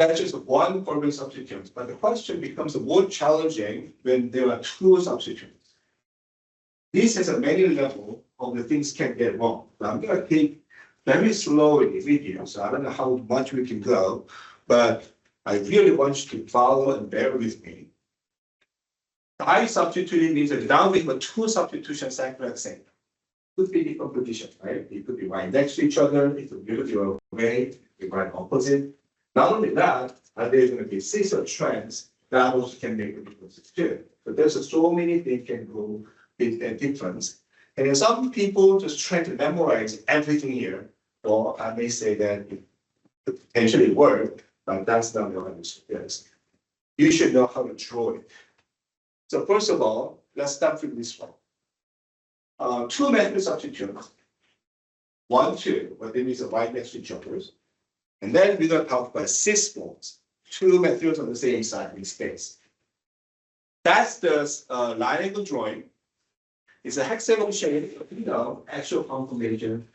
That's just one carbon substituent. But the question becomes more challenging when there are two substituents. This has a many levels of the things can get wrong. Now, I'm going to take very slowly the video, so I don't know how much we can go, but I really want you to follow and bear with me. Disubstituted means that now we have a two substitution cyclohexane. Could be different positions, right? It could be right next to each other, it could be away, it could be right opposite. Not only that, there's going to be cis or trans that also can make a difference too. But there's so many things can go with a difference. And then some people just try to memorize everything here, or I may say that it could potentially work, but that's not what I suggest. You should know how to draw it. So first of all, let's start with this one. Two methyl substituents. 1, 2, but then it's a right next to each other. And then we're going to talk about cis bonds. Two methyls on the same side in space. That's the line angle drawing. It's a hexagon shape. You know, actual conformation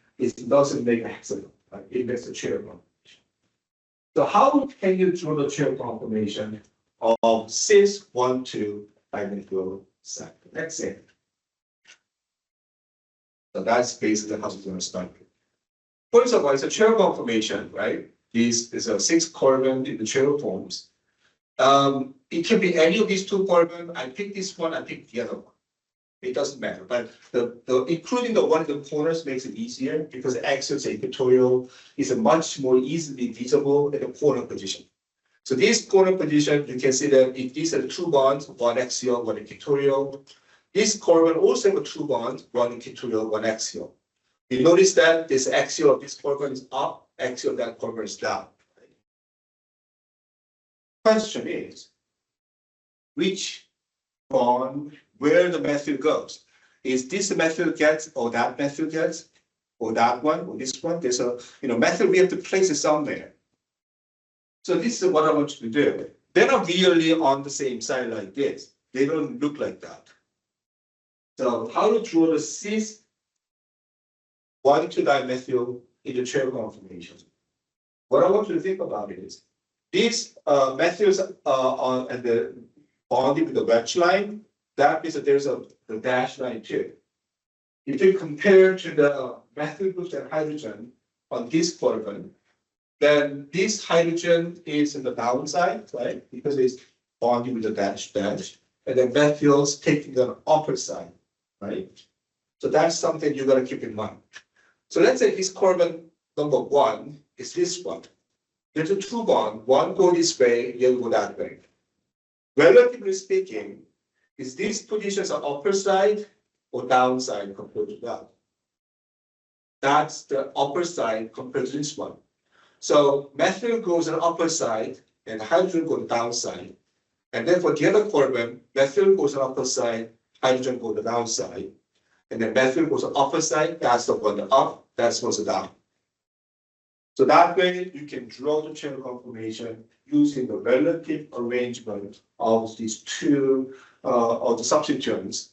doesn't make a hexagon. Right? It makes a chair conformation. So how can you draw the chair conformation of cis 1, 2 dimethyl cyclohexane? So that's basically how we're going to start. First of all, it's a chair conformation, right? This is a 6 carbon in the chair forms. It can be any of these 2 carbon. I pick this one, I pick the other one. It doesn't matter. But including the one in the corners makes it easier because the axial equatorial is a much more easily visible at the corner position. So this corner position, you can see that if these are 2 bonds, one axial, one equatorial. This carbon also have a 2 bonds, one equatorial, one axial. You notice that this axial of this carbon is up, axial of that carbon is down. Right? Question is, which bond, where the methyl goes? Is this methyl gets, or that methyl gets, or that one, or this one? There's a, methyl, we have to place it somewhere. So this is what I want you to do. They're not really on the same side like this. They don't look like that. So how to draw the cis 1, 2 dimethyl in the chair conformation? What I want you to think about is these methyls on and the bonding with the wedge line. That means that there's a dash line too. If you compare to the methyl groups and hydrogen on this carbon, then this hydrogen is in the downside, right? Because it's bonding with the dash, and then methyls taking the upper side, right? So that's something you got to keep in mind. So let's say this carbon number 1 is this one. There's a 2 bond, one go this way, the other go that way. Relatively speaking, is these positions on upper side or downside compared to that? That's the upper side compared to this one. So methyl goes on the upper side and hydrogen goes on the downside. And then for the other carbon, methyl goes on the upper side, hydrogen goes on the downside. And then methyl goes on the upper side, that's the one up, that's goes down. So that way you can draw the chain conformation using the relative arrangement of these two of the substituents.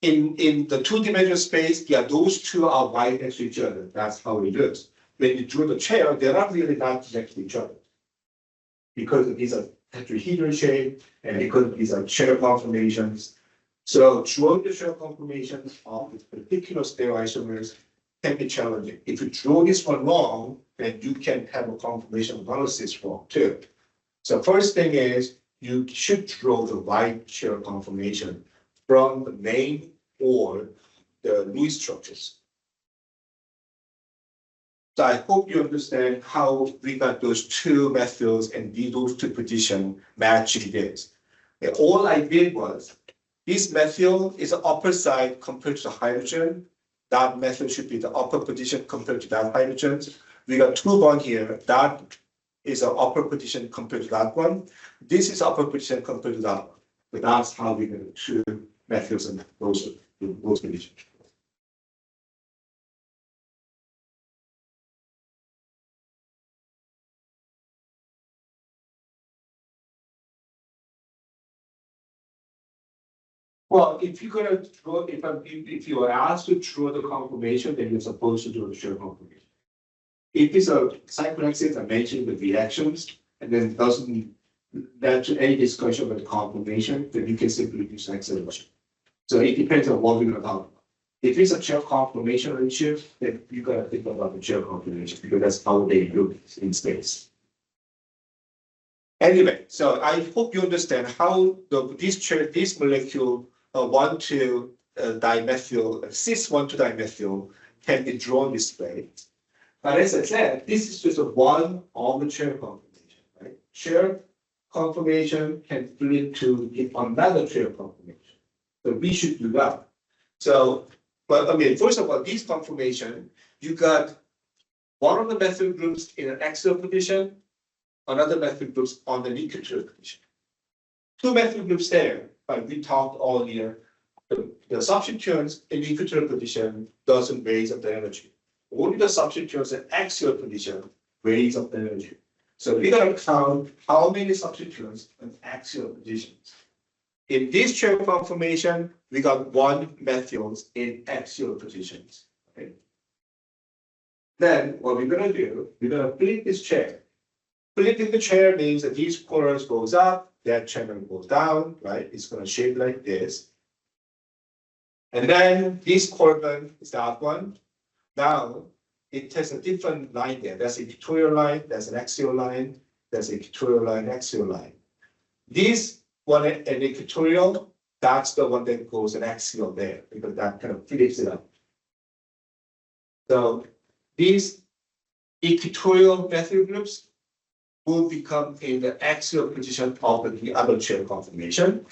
In the 2-dimensional space, yeah, those two are right next to each other. That's how it looks. When you draw the chair, they're not really that next to each other because these are tetrahedral shape and because these are chair conformations. So drawing the chair conformations of this particular stereoisomers can be challenging. If you draw this one wrong, then you can have a conformation analysis wrong too. So first thing is you should draw the right chair conformation from the name or the Lewis structures. So I hope you understand how we got those 2 methyls and those 2 positions matching this. And all I did was this methyl is the upper side compared to the hydrogen. That methyl should be the upper position compared to that hydrogen. We got 2 bonds here. That is an upper position compared to that one. This is upper position compared to that one. But that's how we get 2 methyls and those conditions. Well, if you're gonna draw, if you are asked to draw the conformation, then you're supposed to do the chair conformation. If it's a cyclohexanes, I mentioned the reactions, and then doesn't lead to any discussion about the conformation, then you can simply use acceleration. So it depends on what we're going to talk about. If it's a chair conformation ratio, then you got to think about the chair conformation because that's how they look in space. Anyway, so I hope you understand how this molecule 1,2 dimethyl, cis 1,2 dimethyl can be drawn this way. But as I said, this is just one of the chair conformation, right? Chair conformation can flip to another chair conformation. So we should do that. So, but I mean, first of all, this conformation, you got one of the methyl groups in an axial position, another methyl groups on the equatorial position. Two methyl groups there, but we talked earlier, the substituents in the equatorial position doesn't raise up the energy. Only the substituents in axial position raise up the energy. So we're going to count how many substituents in axial positions. In this chair conformation, we got one methyls in axial positions. Okay. Then what we're going to do, we're going to flip this chair. Flipping the chair means that these corners goes up, that channel goes down, right? It's going to shape like this. And then this coordinate is that one. Now, it has a different line there. There's an equatorial line, there's an axial line, there's an equatorial line, axial line. This one, an equatorial, that's the one that goes an axial there, because that kind of flips it up. So these equatorial methyl groups will become in the axial position of the other chair conformation.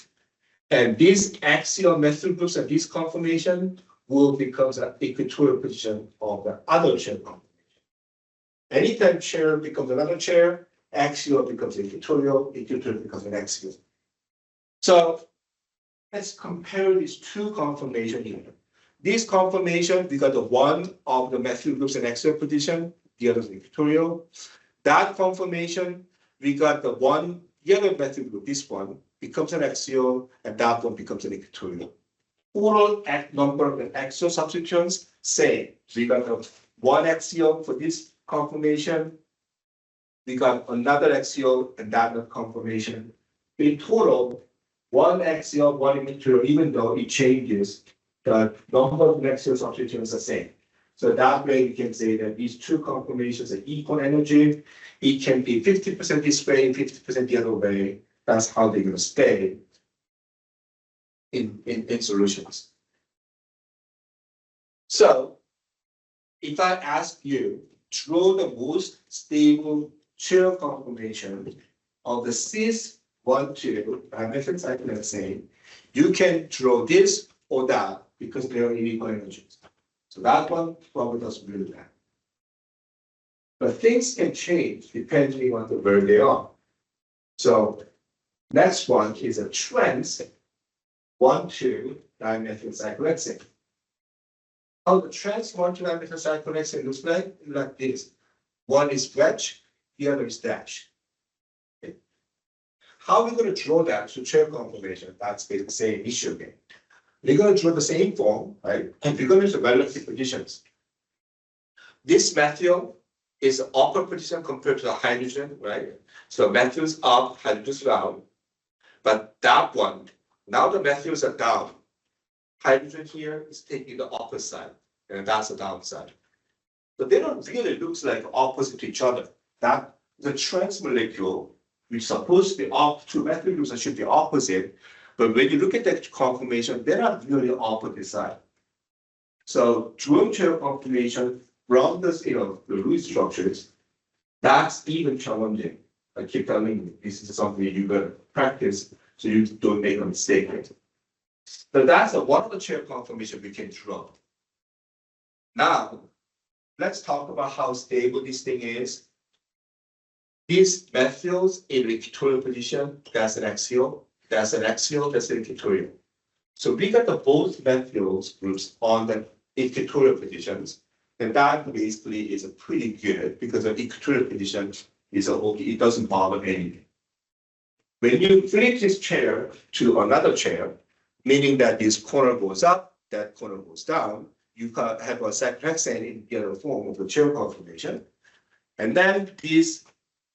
And these axial methyl groups and this conformation will become the equatorial position of the other chair conformation. Anytime chair becomes another chair, axial becomes equatorial, equatorial becomes an axial. So let's compare these two conformations here. This conformation, we got the one of the methyl groups in axial position, the other is equatorial. That conformation, we got the other methyl group, this one, becomes an axial, and that one becomes an equatorial. Total number of axial substituents, same. We got the one axial for this conformation. We got another axial and that conformation. In total, one axial, one equatorial, even though it changes, the number of axial substituents are the same. So that way we can say that these two conformations are equal energy. It can be 50% this way and 50% the other way. That's how they're going to stay in solutions. So if I ask you, draw the most stable chair conformation of the cis 1,2 dimethyl cyclohexane, you can draw this or that because they are equal energies. So that one probably doesn't really matter. But things can change depending on where they are. So next one is a trans 1,2 dimethyl cyclohexane. How the trans 1,2 dimethyl cyclohexane looks like this. One is wedge, the other is dash. Okay. How are we going to draw that to chair conformation? That's the same issue again. We're going to draw the same form, right? And we're going to use the relative positions. This methyl is the upper position compared to the hydrogen, right? So methyls up, hydrogens down. But that one, now the methyls are down. Hydrogen here is taking the opposite side, and that's the downside. But they don't really look like opposite to each other. That the trans molecule, which is supposed to be two methyl groups should be opposite, but when you look at that conformation, they're not really opposite side. So dual chair conformation from this, the root structures, that's even challenging. I keep telling you, this is something you gotta practice so you don't make a mistake. So that's one of the chair conformation we can draw. Now, let's talk about how stable this thing is. These methyls in the equatorial position, that's an axial, that's an axial, that's an equatorial. So we got the both methyls groups on the equatorial positions, and that basically is a pretty good because the equatorial position is it doesn't bother anything. When you flip this chair to another chair, meaning that this corner goes up, that corner goes down, you have a cyclohexane in the other form of the chair conformation. And then this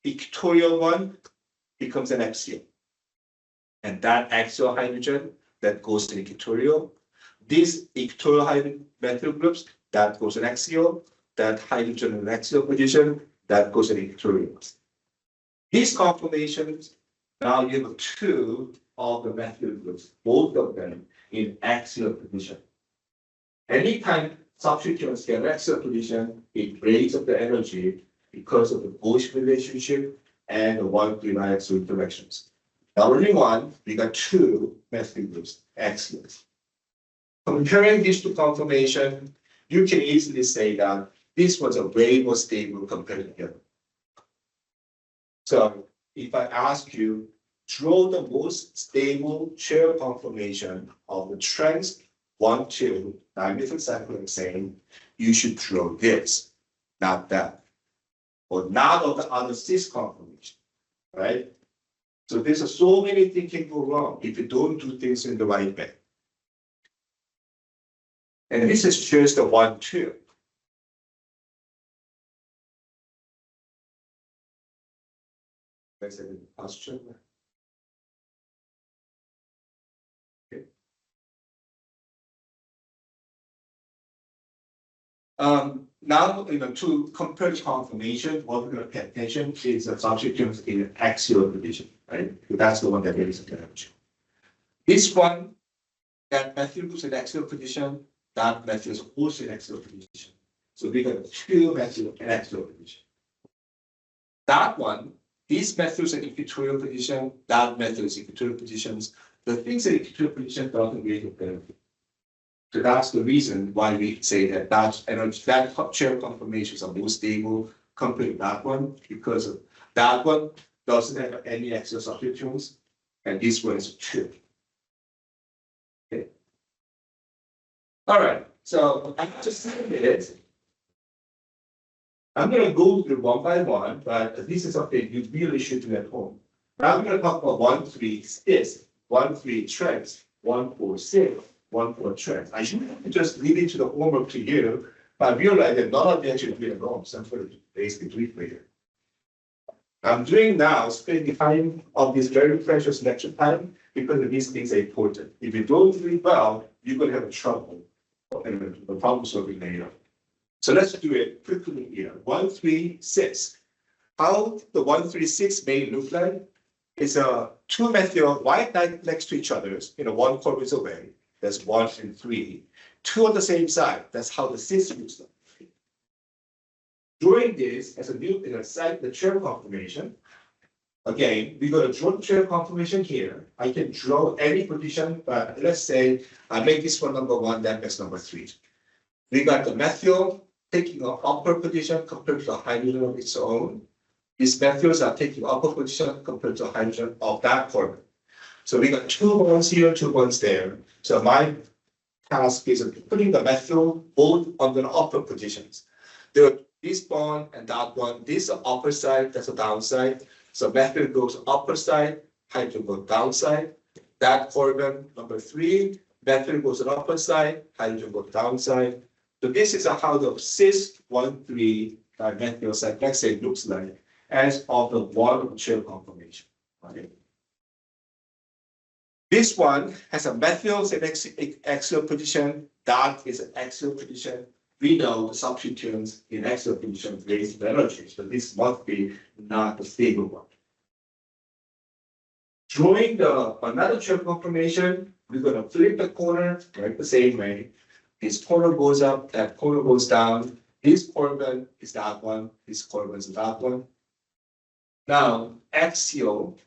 equatorial one becomes an axial. And that axial hydrogen that goes to equatorial. These equatorial methyl groups that goes to axial, that hydrogen in axial position, that goes to equatorial. These conformations, now you have two of the methyl groups, both of them in axial position. Anytime substituents get axial position, it breaks up the energy because of the Bosch relationship and the 1,3 axial interactions. Now, only one, we got two methyl groups, axials. Comparing these two conformations, you can easily say that this was a way more stable compared to the other. So, if I ask you, draw the most stable chair conformation of the trans 1,2 dimethyl cyclohexane, you should draw this, not that, or not of the other cis conformation, right? So there's so many things can go wrong if you don't do things in the right way. And this is just the 1,2. That's a question. Okay. Now, to compare the conformation, what we're going to pay attention is the substituents in axial position, right? So that's the one that is attention. This one, that methyl groups in axial position, that methyl is also in axial position. So we got two methyl in axial position. That one, these methyls in equatorial position, that methyl is equatorial positions. The things in equatorial position doesn't really benefit. So that's the reason why we say that that chair conformations are more stable compared to that one, because of that one doesn't have any axial substituents, and this one is true. Okay. All right. So after seeing it, I'm going to go through one by one, but this is something you really should do at home. Now I'm going to talk about 1,3 cis, 1,3 trans, 1,4 cis. 1,4 trans. I shouldn't just leave it to the homework to you, but I realize that none of you actually do it at home, so I'm going to basically do it for you. I'm doing now, spending time of this very precious lecture time, because these things are important. If you don't do it well, you're going to have trouble in the problem solving later. So let's do it quickly here. 1,3 cis. How the 1,3 cis may look like is two methyl right next to each other, one corbis away. That's 1 and 3. Two on the same side. That's how the cis looks like. Drawing this as a new the chair conformation. Again, we're going to draw the chair conformation here. I can draw any position, but let's say I make this one number 1, that makes number 3. We got the methyl taking an upper position compared to the hydrogen of its own. These methyls are taking upper position compared to the hydrogen of that carbon. So we got 2 bonds here, 2 bonds there. So my task is putting the methyl both on the upper positions. There are this bond and that one. This is the upper side, that's the downside. So methyl goes upper side, hydrogen goes downside. That carbon, number 3, methyl goes to the upper side, hydrogen goes downside. So this is how the cis 1,3 methyl cyclohexane looks like as of the water chair conformation. Right? This one has a methyl in axial position. That is an axial position. We know the substituents in axial position raise the energy, so this must be not a stable one. Drawing another chair conformation, we're going to flip the corner, right, the same way. This corner goes up, that corner goes down. This carbon is that one, this carbon is that one. Now, axial,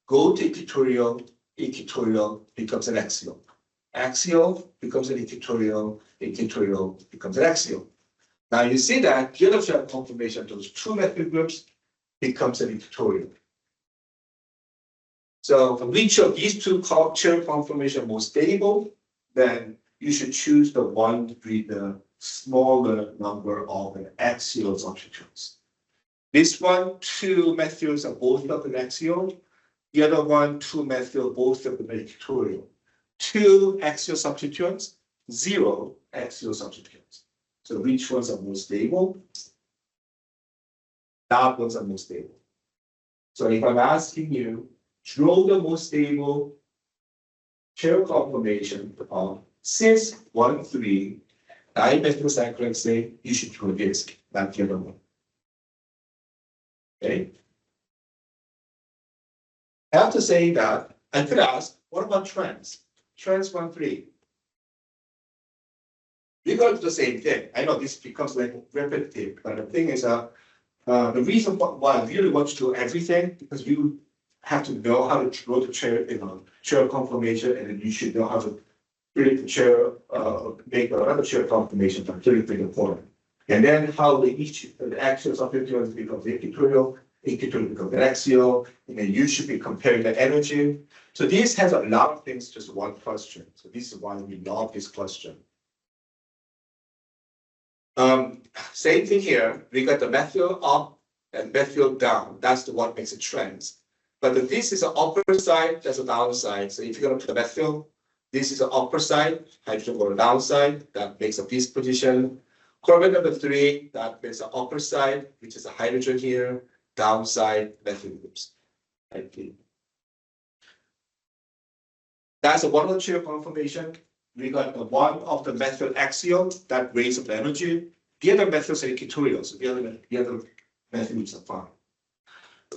go to equatorial, equatorial becomes an axial. Axial becomes an equatorial, equatorial becomes an axial. Now you see that the other chair conformation of those two methyl groups becomes an equatorial. So for which of these two chair conformations are more stable, then you should choose the one with the smaller number of axial substituents. This one, 2 methyls are both of an axial. The other one, 2 methyl, both of them are equatorial. 2 axial substituents, 0 axial substituents. So which ones are more stable? That ones are most stable. So if I'm asking you, draw the most stable chair conformation of cis 1,3 dimethylcyclohexane, you should draw this, not the other one. Okay. I have to say that I could ask, what about trans? Trans 1,3. We're going to do the same thing. I know this becomes like repetitive, but the thing is, the reason why I really want to do everything because you have to know how to draw the chair, chair conformation, and then you should know how to create the chair, make another chair conformation from 33 to 4. And then how the axial substituents becomes equatorial becomes axial, and then you should be comparing the energy. So this has a lot of things, just one question. So this is why we love this question. Same thing here. We got the methyl up and methyl down. That's the one makes it trans. But if this is the upper side, that's a downside. So if you're going to put the methyl, this is the upper side, hydrogen go to the downside, that makes up this position. Carbon number 3, that makes the upper side, which is a hydrogen here, downside, methyl groups. That's a one chair conformation. We got the one of the methyl axial that raises up the energy. The other methyls are equatorial, so the other methyls are fine.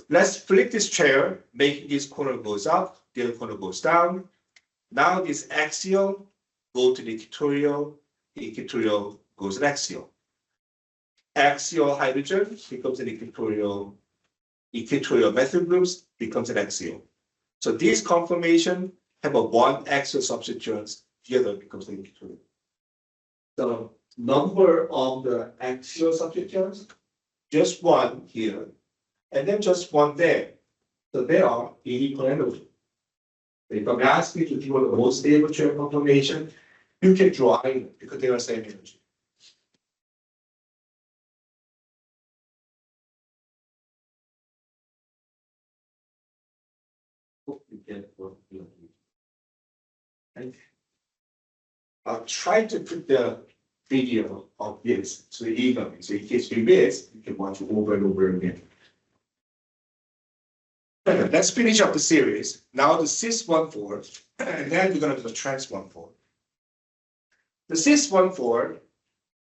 Let's flip this chair, making this corner goes up, the other corner goes down. Now this axial go to the equatorial goes to axial. Axial hydrogen becomes an equatorial methyl groups becomes an axial. So these conformation have a one axial substituents, the other becomes an equatorial. The number of the axial substituents, just one here, and then just one there. So they are equal energy. If I'm asking you to draw the most stable chair conformation, you can draw either because they are same energy. I'll try to put the video of this so evenly. So in case you miss, you can watch it over and over again. Let's finish up the series. Now the cis 1,4, and then we're going to do the trans 1,4. The cis 1,4,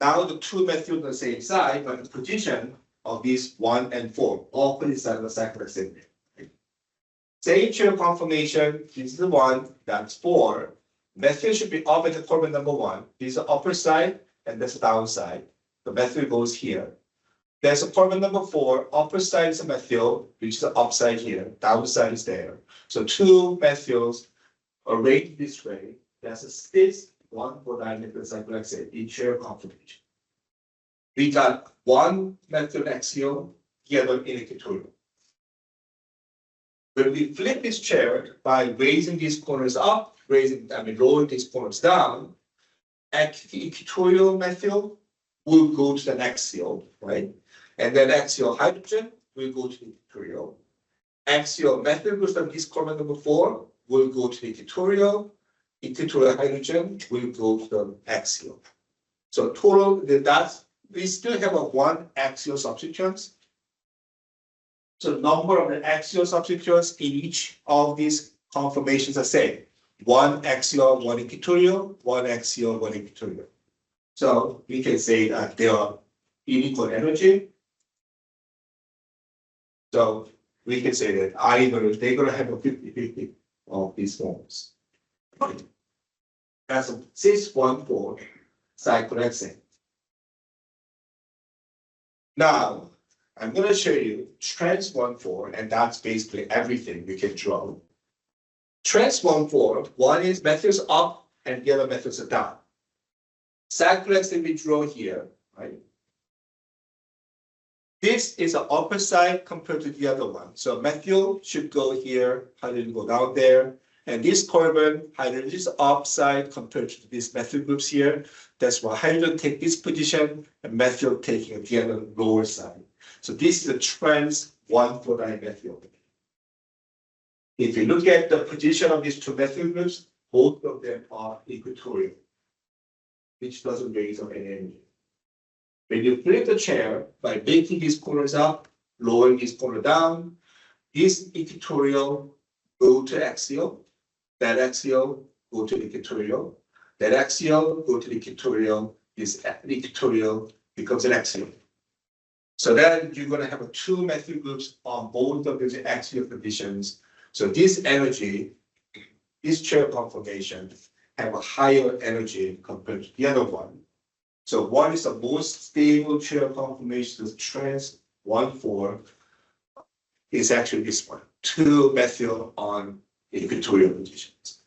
now the two methyls on the same side, but the position of these 1 and 4, all put inside the cyclohexane. Same chair conformation, this is the one, that's 4. Methyl should be up at the carbon number 1. This is the upper side, and that's the downside. The methyl goes here. There's a carbon number 4, upper side is a methyl, which is the upside here, downside is there. So two methyls arranged this way. That's a cis 1,4-dimethylcyclohexane in chair conformation. We got one methyl axial, the other in equatorial. When we flip this chair by raising these corners up, lowering these corners down, equatorial methyl will go to the axial, right? And then axial hydrogen will go to the equatorial. Axial methyl goes from this carbon number 4 will go to the equatorial. Equatorial hydrogen will go to the axial. So total, we still have a one axial substituents. So number of the axial substituents in each of these conformations are same. One axial, one equatorial, one axial, one equatorial. So we can say that they are equal energy. So we can say that either they're going to have a 50-50 of these forms. That's a cis 1,4 cyclohexane. Now, I'm going to show you trans 1,4, and that's basically everything we can draw. Trans 1,4, one is methyls up and the other methyls are down. Cyclohexane we draw here, right? This is the upper side compared to the other one. So methyl should go here, hydrogen go down there. And this carbon, hydrogen is upside compared to these methyl groups here. That's why hydrogen take this position and methyl taking the other lower side. So this is a trans 1,4-dimethyl. If you look at the position of these two methyl groups, both of them are equatorial, which doesn't raise up any energy. When you flip the chair by making these corners up, lowering his polar down. His equatorial go to axial, that axial go to equatorial, that axial go to equatorial, this equatorial becomes an axial. So then you're going to have two methyl groups on both of these axial conditions. So this energy, this chair conformation, have a higher energy compared to the other one. So one is the most stable chair conformation, the trans 1,4 is actually this one, two methyl on equatorial conditions.